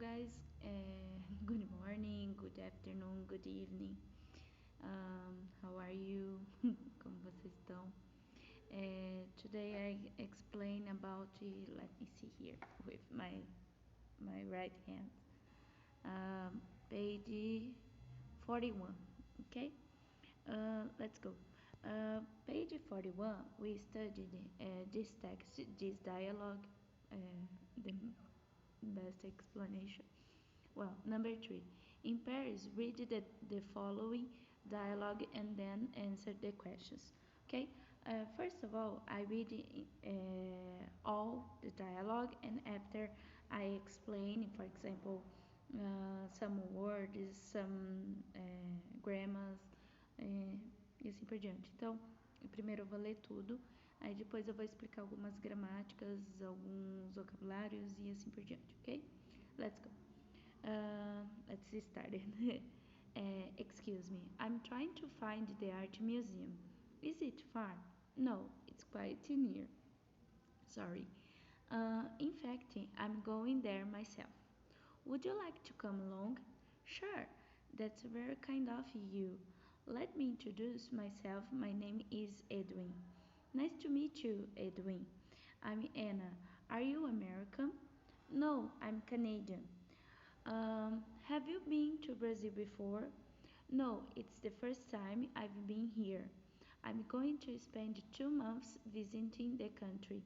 guys, good morning, good afternoon, good evening. How are you? Como vocês estão? Today I explain about let me see here with my right hand. Page 41. Okay. Let's go. Page 41. We studied this text, this dialogue, the best explanation. Well, number 3. In Paris, read the following dialogue and then answer the questions. Okay? First of all, I read all the dialogue and after I explain, for example, some words, some grammars e assim por diante. Então, primeiro eu vou ler tudo, aí depois eu vou explicar algumas gramáticas, alguns vocabulários e assim por diante, ok? Let's go. Let's start it. Excuse me, I'm trying to find the art museum. Is it far? No, it's quite near. Sorry. In fact, I'm going there myself. Would you like to come along? Sure, that's very kind of you. Let me introduce myself. My name is Edwin. Nice to meet you, Edwin. I'm Anna. Are you American? No, I'm Canadian. Have you been to Brazil before? No, it's the first time I've been here. I'm going to spend 2 months visiting the country.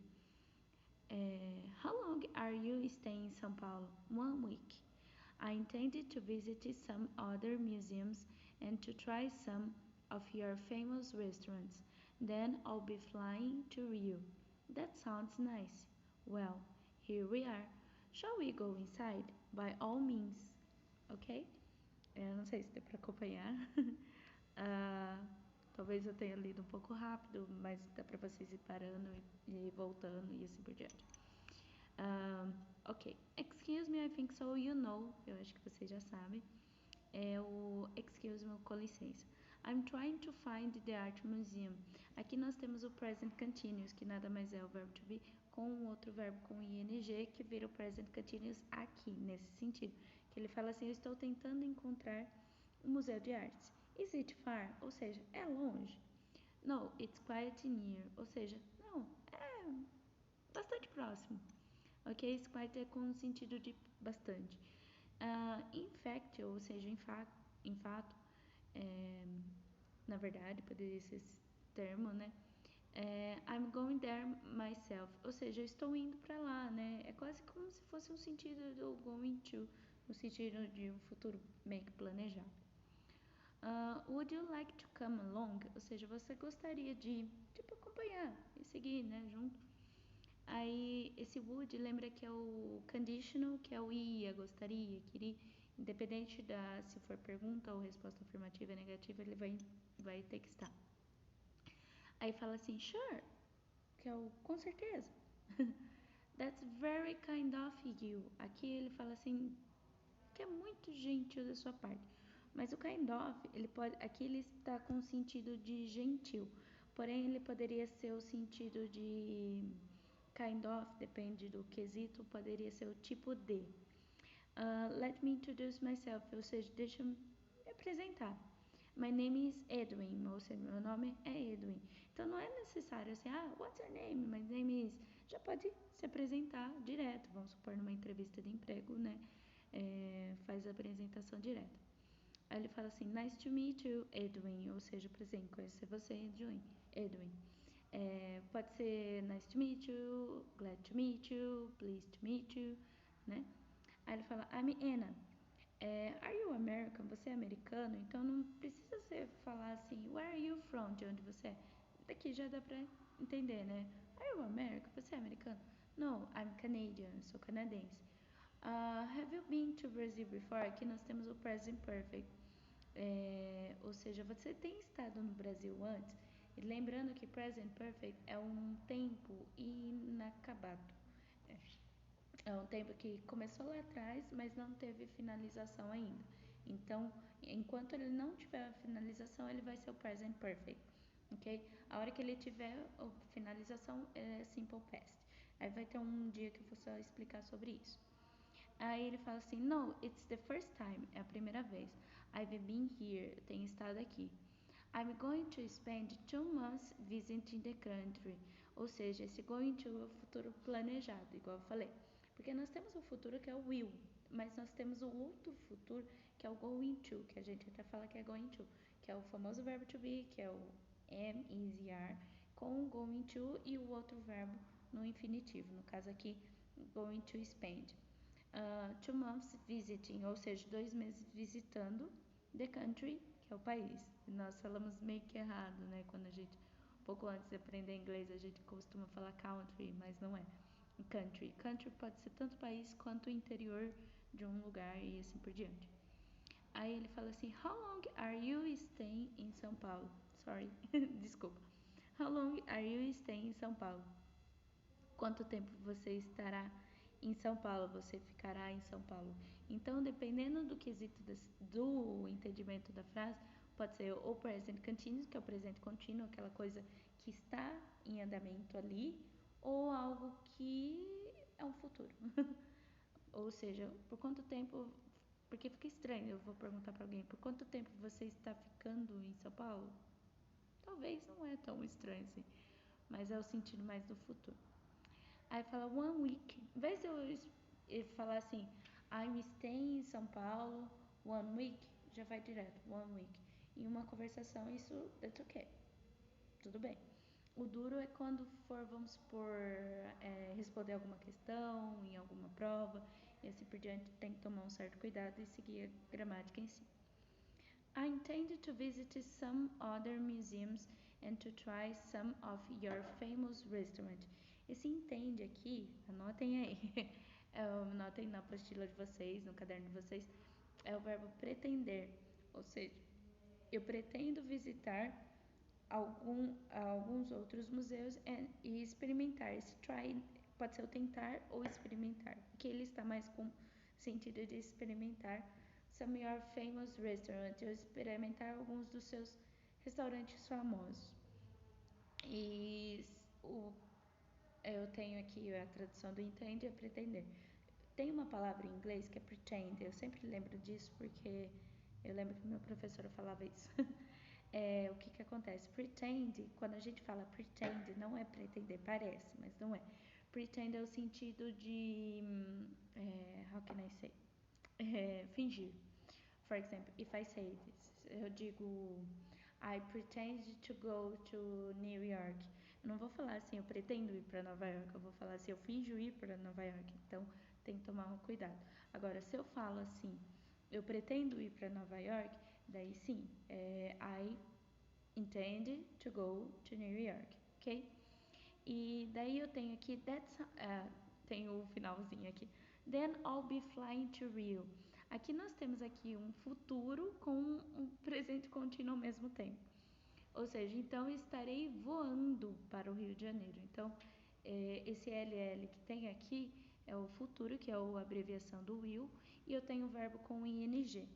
How long are you staying in São Paulo? 1 week. I intended to visit some other museums and to try some of your famous restaurants. Then I'll be flying to Rio. That sounds nice. Well, here we are. Shall we go inside? By all means. Ok? Eu não sei se deu para acompanhar. Talvez eu tenha lido um pouco rápido, mas dá para vocês ir parando e voltando e assim por diante. Ok. Excuse me, I think so, you know. Eu acho que vocês já sabem. É o excuse me, com licença. I'm trying to find the art museum. Aqui nós temos o present continuous, que nada mais é o verbo to be, com um outro verbo com ing, que vira o present continuous aqui, nesse sentido. Que ele fala assim, eu estou tentando encontrar um museu de artes. Is it far? Ou seja, é longe? No, it's quite near. Ou seja, não, é bastante próximo. Ok? It's quite é com o sentido de bastante. In fact, ou seja, em fato, na verdade, poderia ser esse termo, né? I'm going there myself, ou seja, eu estou indo para lá, né? É quase como se fosse um sentido do going to, no sentido de um futuro meio que planejado. Would you like to come along? Ou seja, você gostaria de, tipo, acompanhar e seguir, né, junto. Aí, esse would lembra que é o conditional, que é o ia, gostaria, queria. Independente se for pergunta ou resposta afirmativa ou negativa, ele vai ter que estar. Aí fala assim, sure, que é o com certeza. That's very kind of you. Aqui ele fala assim, que é muito gentil da sua parte. Mas o kind of, aqui ele está com o sentido de gentil. Porém, ele poderia ser o sentido de kind of, depende do quesito, poderia ser o tipo de. Let me introduce myself, ou seja, deixa eu me apresentar. My name is Edwin, ou seja, meu nome é Edwin. Então não é necessário assim, what's your name? My name is. Já pode se apresentar direto, vamos supor, numa entrevista de emprego, né? Faz a apresentação direta. Aí ele fala assim, nice to meet you, Edwin, ou seja, prazer em conhecer você, Edwin. Pode ser nice to meet you, glad to meet you, pleased to meet you, né? Aí ele fala, I'm Anna. Are you American? Você é americano? Então não precisa você falar assim, where are you from? De onde você é? Daqui já dá pra entender, né? Are you American? Você é americano? No, I'm Canadian. Sou canadense. Have you been to Brazil before? Aqui nós temos o present perfect. Ou seja, você tem estado no Brasil antes? E lembrando que present perfect é um tempo inacabado. É um tempo que começou lá atrás, mas não teve finalização ainda. Então, enquanto ele não tiver a finalização, ele vai ser o present perfect, ok? A hora que ele tiver a finalização, é simple past. Aí vai ter um dia que eu vou só explicar sobre isso. Aí ele fala assim: No, it's the first time, é a primeira vez. I've been here, eu tenho estado aqui. I'm going to spend 2 months visiting the country. Ou seja, esse going to é o futuro planejado, igual eu falei. Porque nós temos o futuro que é o will, mas nós temos o outro futuro que é o going to, que a gente até fala que é going to, que é o famoso verbo to be, que é o am, is, are, com o going to e o outro verbo no infinitivo. No caso aqui, going to spend. 2 months visiting, ou seja, 2 meses visitando the country, que é o país. Nós falamos meio que errado, né? Quando a gente, pouco antes de aprender inglês, a gente costuma falar country, mas não é. Country. Country pode ser tanto país quanto o interior de um lugar e assim por diante. Aí ele fala assim: How long are you staying in São Paulo? Sorry, desculpa. How long are you staying in São Paulo? Quanto tempo você estará em São Paulo, você ficará em São Paulo. Então, dependendo do quesito do entendimento da frase, pode ser o present continuous, que é o presente contínuo, aquela coisa que está em andamento ali, ou algo que é um futuro. Ou seja, por quanto tempo. Porque fica estranho, eu vou perguntar para alguém: por quanto tempo você está ficando em São Paulo? Talvez não é tão estranho assim, mas é o sentido mais do futuro. Aí fala 1 week. Em vez de eu falar assim, I'm staying em São Paulo 1 week, já vai direto, 1 week. Em uma conversação, isso, that's okay. Tudo bem. O duro é quando for, vamos supor, responder alguma questão em alguma prova, e assim por diante, tem que tomar um certo cuidado e seguir a gramática em si. I intend to visit some other museums and to try some of your famous restaurants. Esse entende aqui, anotem aí, anotem na apostila de vocês, no caderno de vocês, é o verbo pretender, ou seja, eu pretendo visitar alguns outros museus e experimentar. Esse try pode ser o tentar ou experimentar, que ele está mais com sentido de experimentar. Some your famous restaurants, ou experimentar alguns dos seus restaurantes famosos. E eu tenho aqui a tradução do intend é pretender. Tem uma palavra em inglês que é pretend, eu sempre lembro disso porque eu lembro que meu professor falava isso. O que acontece? Pretend, quando a gente fala pretend, não é pretender, parece, mas não é. Pretend é o sentido de, how can I say? Fingir. For example, if I say this, eu digo, I pretend to go to New York. Eu não vou falar assim, eu pretendo ir para Nova York. Eu vou falar assim, eu finjo ir para Nova York. Então, tem que tomar um cuidado. Agora, se eu falo assim, eu pretendo ir para Nova York, daí sim, I intend to go to New York, ok? E daí eu tenho aqui, tem o finalzinho aqui. Then I'll be flying to Rio. Aqui nós temos aqui um futuro com um presente contínuo ao mesmo tempo. Ou seja, então estarei voando para o Rio de Janeiro. Então, esse LL que tem aqui é o futuro, que é a abreviação do will, e eu tenho o verbo com ing.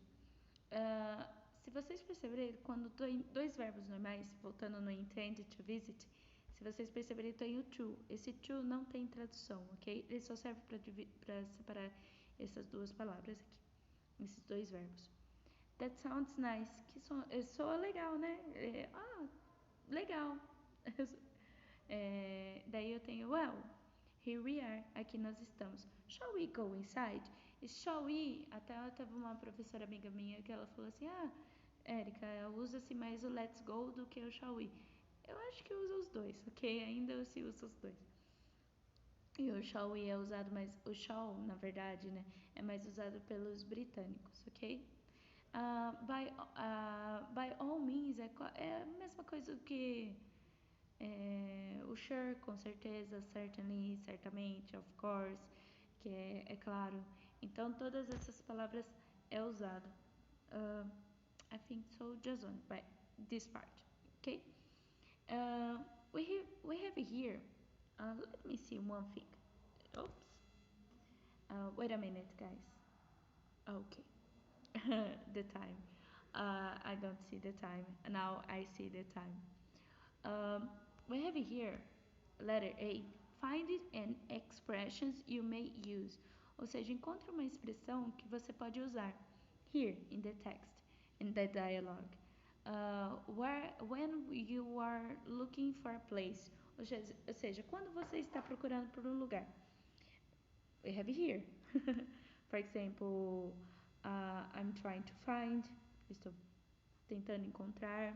Se vocês perceberem, quando dois verbos normais, voltando no intend to visit, se vocês perceberem, tem o to. Esse to não tem tradução, ok? Ele só serve para separar essas duas palavras aqui, esses dois verbos. That sounds nice. Que soa legal, né? Legal. Daí eu tenho, well, here we are. Aqui nós estamos. Shall we go inside? Shall we? Até teve uma professora amiga minha que ela falou assim, Érica, usa-se mais o let's go do que o shall we. Eu acho que usa os dois, ok? Ainda se usa os dois. E o shall we é usado mais... O shall, na verdade, né? É mais usado pelos britânicos, ok? By all means é a mesma coisa que o sure, com certeza, certainly, certamente, of course, que é claro. Então, todas essas palavras é usado. I think so, just on by this part, okay? We have here, let me see one thing. Oops. Wait a minute, guys. Okay. The time. I don't see the time. Now I see the time. We have here letter A. Find it and expressions you may use. Ou seja, encontre uma expressão que você pode usar here in the text, in the dialogue. When you are looking for a place, ou seja, quando você está procurando por um lugar. We have here. For example, I'm trying to find. Estou tentando encontrar.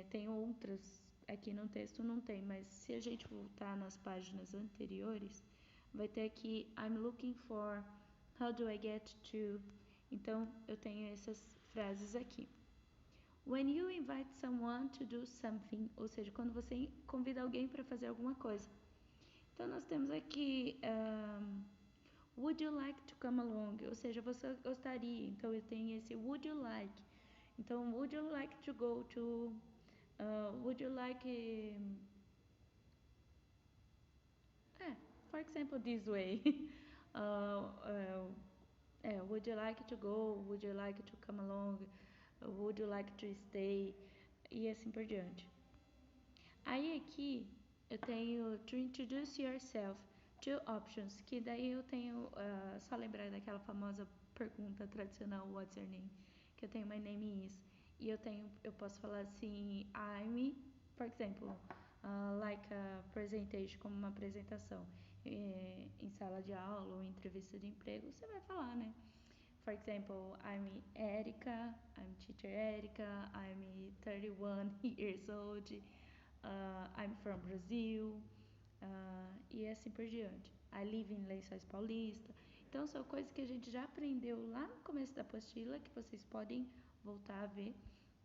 Tem outras aqui no texto, não tem, mas se a gente voltar nas páginas anteriores, vai ter aqui I'm looking for, how do I get to? Então eu tenho essas frases aqui. When you invite someone to do something, ou seja, quando você convida alguém para fazer alguma coisa. Então nós temos aqui would you like to come along? Ou seja, você gostaria. Então eu tenho esse would you like. Então would you like to go to would you like for example this way. Would you like to go? Would you like to come along? Would you like to stay? E assim por diante. Aí aqui eu tenho to introduce yourself, two options, que daí eu tenho, só lembrar daquela famosa pergunta tradicional, what's your name? Que eu tenho my name is, e eu posso falar assim, I'm, for example, like a presentation, como uma apresentação, em sala de aula ou em entrevista de emprego, você vai falar, né? For example, I'm Erica, I'm teacher Erica, I'm 31 years old, I'm from Brazil, e assim por diante. I live in Lençóis Paulista. Então, são coisas que a gente já aprendeu lá no começo da apostila, que vocês podem voltar a ver,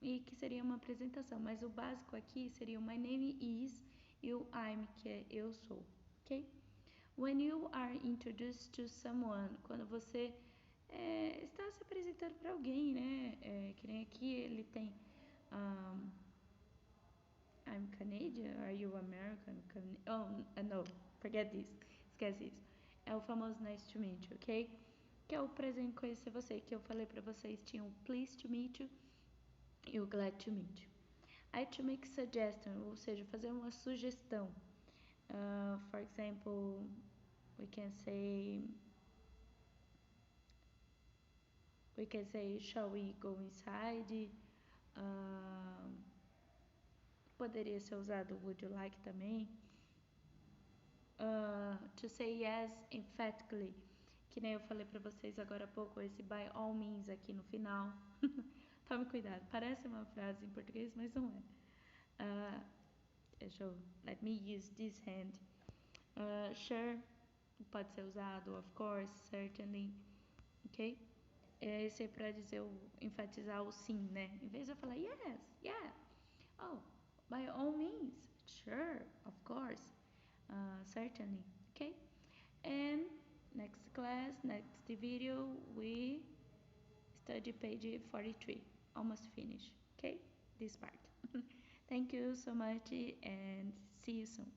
e que seria uma apresentação. Mas o básico aqui seria o my name is e o I'm, que é eu sou, ok? When you are introduced to someone, quando você está se apresentando para alguém, né? Que nem aqui ele tem I'm Canadian, are you American? No, forget this, esquece isso. É o famoso nice to meet you, ok? Que é o prazer em conhecer você, que eu falei pra vocês, tinha o pleased to meet you e o glad to meet you. I to make suggestion, ou seja, fazer uma sugestão. For example, we can say, shall we go inside? Poderia ser usado would you like também. To say yes emphatically, que nem eu falei pra vocês agora há pouco, esse by all means aqui no final. Tome cuidado, parece uma frase em português, mas não é. Let me use this hand. Sure, pode ser usado, of course, certainly, ok? Esse é pra dizer, enfatizar o sim, né? Em vez de eu falar yes, yeah, oh, by all means, sure, of course, certainly, okay? And next class, next video, we study page 43. Almost finished, okay? This part. Thank you so much and see you soon.